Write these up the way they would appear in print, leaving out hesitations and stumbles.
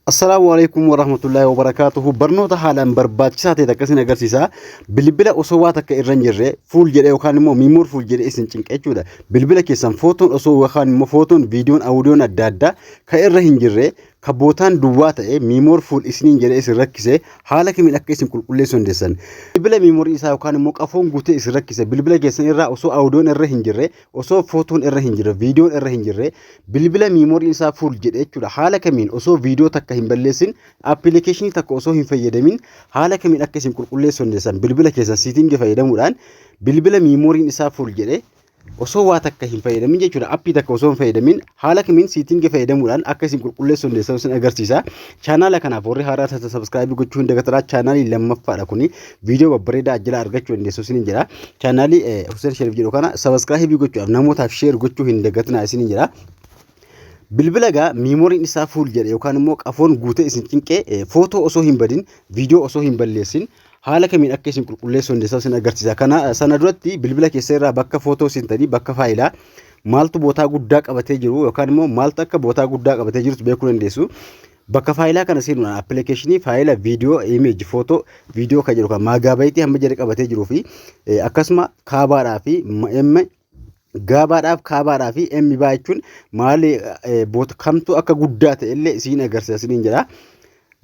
Assalamualaikum warahmatullahi wabarakatuh. Barnoota haalaan barbaachisaa ta'e akkasiin agarsiisa. Bilbila osoo waa takka irra hin jirre fuul jedhee yookaan immoo miimoor fuul jedhee isin cinqee jechuudha. Bilbila keessan footoon osoo yookaan immoo footoon viidiyoon auudiyoon adda addaa kan irra hin jirre kabootaan duwwaa ta'e miimoor fuul isiniin jedhee isin rakkise haala kamiin akka isin qulqulleessuu dandeessan. Bilbila miimoorii isaa yookaan immoo qafoon guutee isin rakkise bilbila keessan irraa osoo auudiyoon irra hin jirre osoo footoon irra hin jirre viidiyoon irra hin jirre bilbila miimoorii isaa fuul jedhee jechuudha. Haala kamiin osoo viidiyoo takka hin balleessin appilikeeshinii takka osoo hin fayyadamin haala kamiin akka isin qulqulleessuu dandeessan bilbila keessan siitingi fayyadamuudhaan bilbila miimooriin isaa fuul jedhee osoo waa takka hin fayyadamin jechuudha. Appii takka osoo hin fayyadamin haala kamiin siitingi fayyadamuudhaan akka isin qulqulleessuu dandeessan isin agarsiisa. Chaanaala kanaaf warri haaraa ta'e subscribe gochuu hin dagatinaa. Chaanaalii lammaffaadha kuni viidiyoo babbareedaa ajjala argachuu dandeessu isin jira. Chaanaalii Hussein Sherif jedhu kana subscribe gochuudhaaf namootaaf share gochuu hin dagatinaa isin jira. Bilbila gaa miimooriin isaa fuul jedhe yookaan immoo qafoon guutee isin cinqee footoo osoo hin badin viidiyoo osoo hin balleessin haala kamiin akka isin qulqulleessuu dandeessan isin agarsiisa. Kana sana duratti bilbila keessa irraa bakka footoo isin tanii bakka faayilaa maaltu bootaa guddaa qabatee jiru yookaan immoo maaltu akka bootaa guddaa qabatee jiru beekuu dandeessu. Bakka faayilaa kana seenuudhaan appilikeeshinii faayila viidiyoo imeeji footoo viidiyoo kan jedhu kan maagaabayitii hamma jedhe qabatee jiruu fi akkasuma kaabaadhaa fi gaabaadhaaf kaabaadhaa fi emmi baachuun maali boota kamtu akka guddaa ta'e illee isiin agarsiisa isiniin jedha.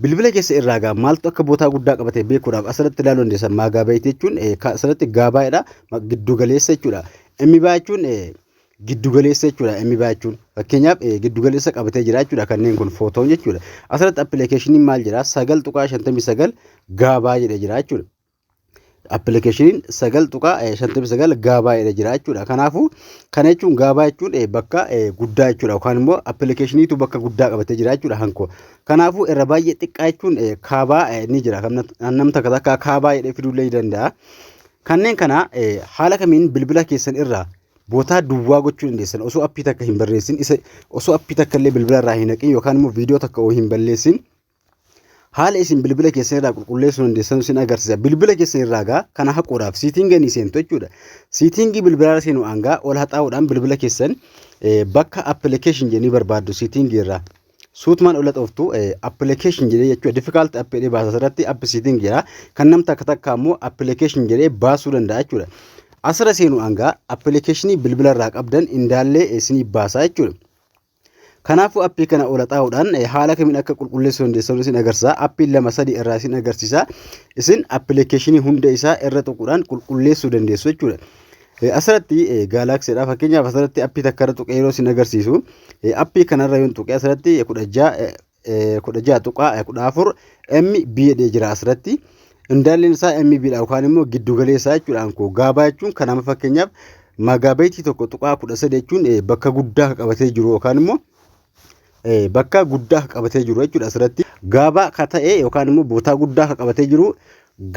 Bilbila keessa irraa gaa maaltu akka bootaa guddaa qabate beekuudhaaf asirratti ilaaluu dandeessan maagaabayitii jechuun asirratti gaabaadha giddu galeessa jechuudha. Emmi baachuun giddu galeessa jechuudha. Emmi baachuun fakkeenyaaf giddu galeessa qabatee jira jechuudha. Kanneen kun footoon jechuudha. Asirratti appilikeeshiniin maal jira 9.59 gaabaa jedhee jira jechuudha. Appilikeeshiniin 9.59 gaabaa jedhee jira jechuudha. Kanaafuu kana jechuun gaabaa jechuun bakka guddaa jechuudha yookaan immoo appilikeeshiniitu bakka guddaa qabatee jira jechuudha hankoo. Kanaafuu irra baay'ee xiqqaa jechuun kaabaa ni jira. Namni takka kaabaa jedhee fiduu illee danda'a. Kanneen kana haala kamiin bilbila keessan irraa bootaa duwwaa gochuu dandeessan osoo appii takka hin barreessin osoo appii takka illee bilbila irraa hin naqin yookaan immoo viidiyoo takka hin balleessin haala isin bilbila keessan irraa qulqulleessuu dandeessan isin agarsiisa. Bilbila keessan irraa gaa kana haquudhaaf siitingii ni seentu jechuudha. Siitingii bilbila irra seenu hangaa ol haxaa'uudhaan bilbila keessan bakka appilikeeshin jedhanii barbaaddu siitingii irraa suutumaan ol haxooftu appilikeeshin jedhee jechuudha. Difficult app jedhee baasa irratti app siitingii jira. Kan nam takka takka immoo appilikeeshin jedhee baasuu danda'a jechuudha. Asirra seenu hangaa appilikeeshinii bilbila irraa qabdan indaallee isinii baasa jechuudha. Kanaafuu appii kana ol haxaa'uudhaan haala kamiin akka qulqulleessuu dandeessan isin agarsiisa. Appii 2-3 irraa isin agarsiisa. Isin appilikeeshinii hunda isaa irra tuquudhaan qulqulleessuu dandeessu jechuudha. Asirratti gaalaksiidha. Fakkeenyaaf asirratti appii takka irra tuqee yeroo isin agarsiisu appii kanarra yoo tuqee asirratti 16.14 MB jedhee jira asirratti. Indaalleen isaa MB dha yookaan immoo giddu galeessaa jechuudha. Gaabaa jechuun kan nama fakkeenyaaf maagaabayitii tokko tuqaa 13 jechuun bakka guddaa qabatee jiru yookaan immoo bakka guddaa qabatee jiru jechuudha. Asirratti gaabaa ka ta'e yookaan immoo bootaa guddaa qabatee jiru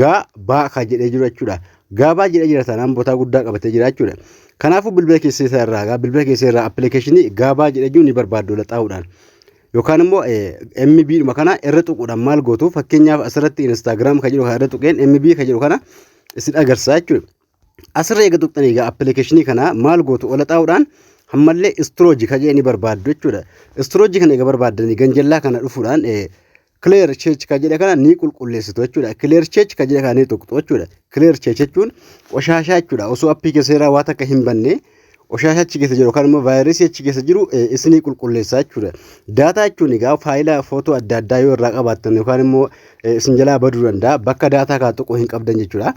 gaabaa ka jedhee jiru jechuudha. Gaabaa jedhee jira tanaan bootaa guddaa qabatee jira jechuudha. Kanaafuu bilbila keessa irraa appilikeeshinii gaabaa jedhee jiru ni barbaaddu laxaa'uudhaan yookaan immoo MB dhuma kana irra tuquudhaan maal gootu fakkeenyaaf asirratti Instagram ka jedhu kana irra tuqeen MB ka jedhu kana isin agarsiisa jechuudha. Asirra eega tuqxanii egaa appilikeeshinii kana maal gootu ol haxaa'uudhaan hammallee istirooji ka jedhanii barbaaddu jechuudha. Istirooji kana eega barbaaddanii ganjallaa kana dhufuudhaan clear chech ka jedhe kana ni qulqulleessitu jechuudha. Clear chech ka jedhe kana ni tuqxu jechuudha. Clear chech jechuun qoshashaa jechuudha. Osoo appii keessa irraa waa takka hin banne qoshashaa achi keessa jiru yookaan immoo vaayirasii achi keessa jiru isinii qulqulleessaa jechuudha. Daataa jechuun egaa faayilaa footoo adda addaa yoo irraa qabaattan yookaan immoo isin jalaa baduu danda'a. Bakka daataa kaa tuquu hin qabdan jechuudha.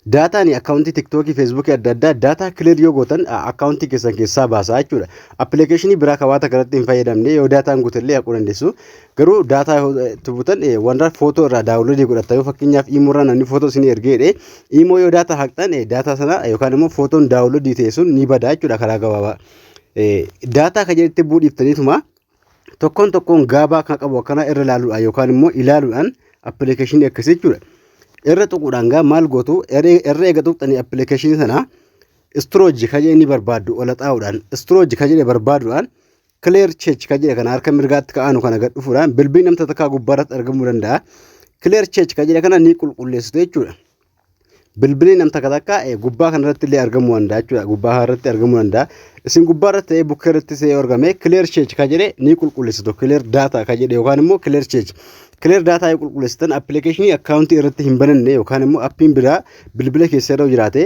Daataan akkaawuntii TikTokii, Facebookii adda addaa daataa clear yoo gootan akkaawuntii keessan keessaa baasaa jechuudha. Appilikeeshinii biraa kan waa takka irratti hin fayyadamne yoo daataan guutellee haquu dandeessu. Garuu daataa yoo tubutan wanta footoo irraa daawunloodii godhata yoo fakkeenyaaf imoo irraa namni footoo isinii ergeedhe imoo yoo daataa haqxan daataa sana yookaan immoo footoon daawunloodii ta'e sun ni badaa jechuudha karaa gabaabaa. Daataa kan jedhetti bu'uudhiiftaniituma tokkoon gaabaa kan qabu akkana irra ilaaluudhaan yookaan immoo ilaaluudhaan appilikeeshinii akkasii jechuudha. Irra tuquudhaan gaa maal gootu irra eega tuqxanii appilikeeshinii sana istirooji ka jedhe ni barbaaddu ol haxaa'uudhaan istirooji ka jedhe barbaaduudhaan clear chech ka jedhe kana harka mirgaatti ka'aanu kana gad dhufuudhaan bilbilli namta takkaa gubbaarratti argamuu danda'a. Clear chech ka jedhe kana ni qulqulleessitu jechuudha. bilbilli nam takka takka gubbaa kanarratti illee argamuu danda'a jechuudha. Gubbaa irratti argamuu danda'a. Isin gubbaa irratti bukkee irratti see argame clear check ka jedhe ni qulqulleessitu clear data ka jedhe yookaan immoo clear check. Clear data yoo qulqulleessitan application account irratti hin bananne yookaan immoo appiin biraa bilbila keessa irra jiraate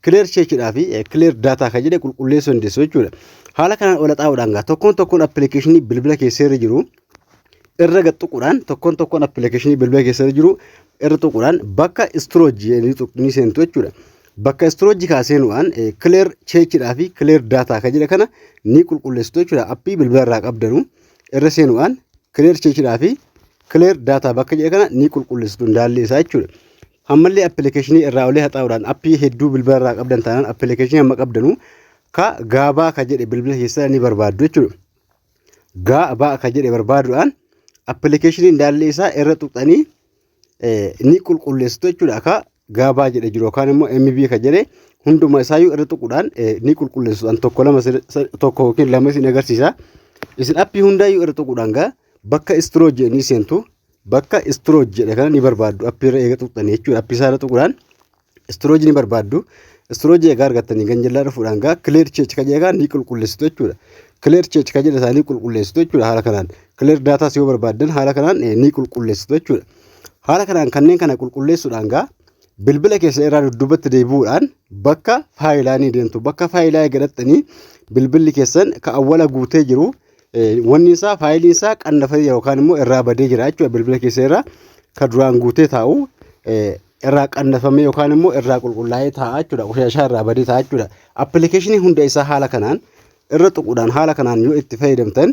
clear check dhaa fi clear data ka jedhe qulqulleessuu dandeessu jechuudha. Haala kanaan ol xaa'uudhaan gaa tokkoon application bilbila keessa irra jiru irra tuquudhaan tokkoon application bilbila keessa irra jiru irra tuquudhaan bakka storage ni seentu jechuudha. Bakka storage kaaseenuudhaan clear check dhaa fi clear data ka jedhe kana ni qulqulleessitu jechuudha. Appii bilbila irraa qabdanu irra seenuudhaan clear check dhaa fi clear data bakka jedhe kana ni qulqulleessitu ndaallee isaa jechuudha. Ammallee application irraa olee haxaa'uudhaan appii hedduu bilbila irraa qabdan taanaan application amma qabdanu ka gaabaa ka jedhe bilbila keessa ni barbaaddu jechuudha. Gaabaa ka jedhe barbaaduudhaan application ndaallee isaa irra tuqxanii ni qulqulleessitu jechuudha. Ka gaabaa jedhe jiru yookaan immoo MB ka jedhe hunduma isaayyuu irra tuquudhaan ni qulqulleessuudhaan tokko yookiin lama isin agarsiisa. Isin appii hundaayyuu irra tuquudhaan gaa bakka storage ni seentu. Bakka storage jedhe kana ni barbaaddu appii irra eega tuqxanii jechuudha. Appii isaa irra tuquudhaan storage ni barbaaddu. Storage egaa argattanii ganjallaa dhufuudhaan gaa clear check ka jedhe ni qulqulleessitu jechuudha. Clear check ka jedhe isaanii qulqulleessitu jechuudha. Haala kanaan clear data yoo barbaaddan haala kanaan ni qulqulleessitu jechuudha. Haala kanaan kanneen kana qulqulleessuudhaan gaa bilbila keessa irraa dudduubatti deebi'uudhaan bakka faayilaa ni deemtu. Bakka faayilaa eegattanii bilbilli keessan ka awwala guutee jiru wanni isaa faayiliin isaa qannafamee yookaan immoo irraa badee jira jechuudha. Bilbila keessa irraa ka duraan guutee taa'u irraa qannafamee yookaan immoo irraa qulqullaa'ee taa'a jechuudha. Qoshashaa irraa badee taa'a jechuudha. Application hunda isaa haala kanaan irra tuquudhaan haala kanaan yoo itti fayyadamtan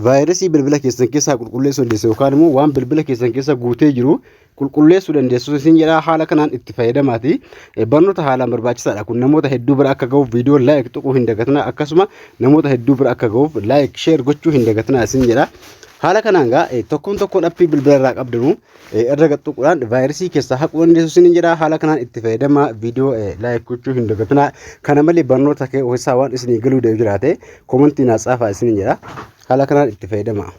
vaayirasii bilbila keessan keessaa qulqulleessuu dandeessu yookaan immoo waan bilbila keessan keessa guutee jiru qulqulleessuu dandeessu isin jedha. Haala kanaan itti fayyadamaati. Barnoota haalaan barbaachisaadha. Kun namoota hedduu bira akka ga'uuf viidiyoo like tuquu hin dagatinaa. Akkasuma namoota hedduu bira akka ga'uuf like share gochuu hin dagatinaa isin jedha. Haala kanaan gaa tokkoon appii bilbila irraa qabdanu irra tuquudhaan vaayirasii keessaa haquu dandeessu isin jedha. Haala kanaan itti fayyadamaa viidiyoo like gochuu hin dagatinaa. Kana malee barnoota keessaa waan isinii galuu jiraate komentii naa caafaa isin jedha. Haala kanaan itti fayyadamaa.